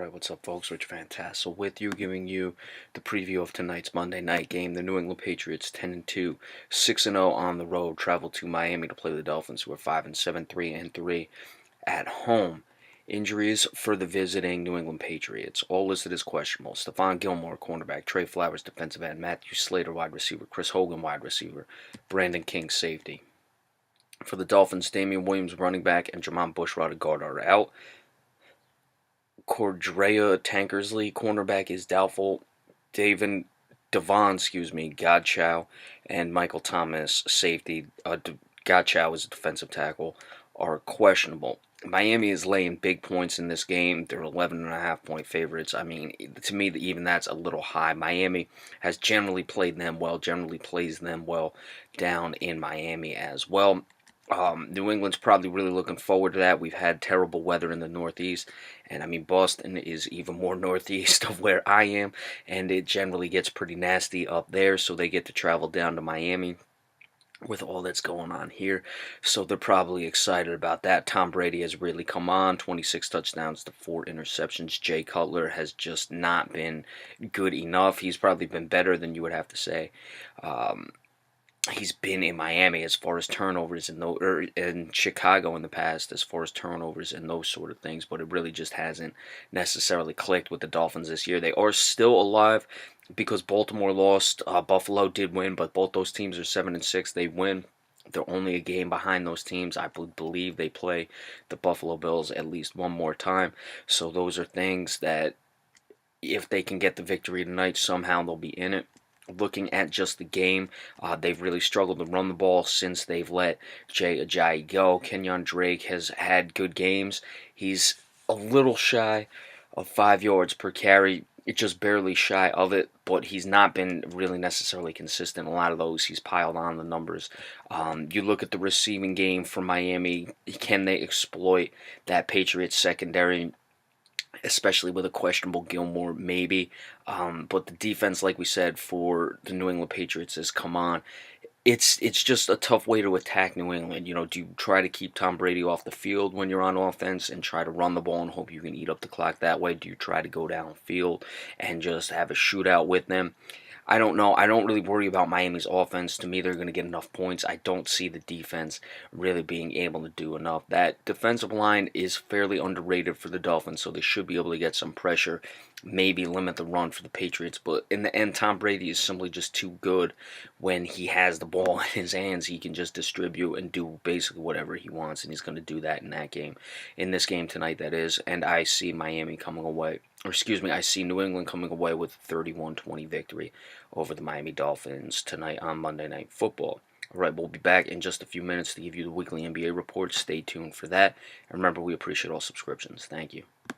Right, what's up, folks? Rich Fantasso with you, giving you the preview of tonight's Monday night game. The New England Patriots, 10-2, 6-0 on the road, travel to Miami to play the Dolphins, who are 5-7, 3-3 at home. Injuries for the visiting New England Patriots, all listed as questionable. Stephon Gilmore, cornerback; Trey Flowers, defensive end; Matthew Slater, wide receiver; Chris Hogan, wide receiver; Brandon King, safety. For the Dolphins, Damian Williams, running back; and Jermon Bushrod, guard, are out. Cordrea Tankersley, cornerback, is doubtful. Devon, Godchow, and Michael Thomas, safety. Godchow is a defensive tackle, are questionable. Miami is laying big points in this game. They're 11.5-point favorites. I mean, to me, even that's a little high. Miami has generally played them well, generally plays them well down in Miami as well. New England's probably really looking forward to that. We've had terrible weather in the Northeast, and I mean, Boston is even more northeast of where I am, and it generally gets pretty nasty up there, so they get to travel down to Miami with all that's going on here. So they're probably excited about that. Tom Brady has really come on, 26 touchdowns to 4 interceptions. Jay Cutler has just not been good enough. He's probably been better than you would have to say. He's been in Miami as far as turnovers or in Chicago in the past as far as turnovers and those sort of things, but it really just hasn't necessarily clicked with the Dolphins this year. They are still alive because Baltimore lost. Buffalo did win, but both those teams are 7-6. They win. They're only a game behind those teams. I believe they play the Buffalo Bills at least one more time. So those are things that if they can get the victory tonight, somehow they'll be in it. Looking at just the game, they've really struggled to run the ball since they've let Jay Ajayi go. Kenyon Drake has had good games. He's a little shy of 5 yards per carry. It's just barely shy of it, but he's not been really necessarily consistent. A lot of those he's piled on the numbers. You look at the receiving game for Miami. Can they exploit that Patriots secondary? Especially with a questionable Gilmore, maybe. But the defense, like we said, for the New England Patriots has come on. It's just a tough way to attack New England. You know, do you try to keep Tom Brady off the field when you're on offense and try to run the ball and hope you can eat up the clock that way? Do you try to go downfield and just have a shootout with them? I don't know. I don't really worry about Miami's offense. To me, they're going to get enough points. I don't see the defense really being able to do enough. That defensive line is fairly underrated for the Dolphins, so they should be able to get some pressure, maybe limit the run for the Patriots. But in the end, Tom Brady is simply just too good when he has the ball in his hands. He can just distribute and do basically whatever he wants, and he's going to do that in that game. In this game tonight, that is. And I see Miami coming away. Or excuse me, I see New England coming away with a 31-20 victory over the Miami Dolphins tonight on Monday Night Football. All right, we'll be back in just a few minutes to give you the weekly NBA report. Stay tuned for that. And remember, we appreciate all subscriptions. Thank you.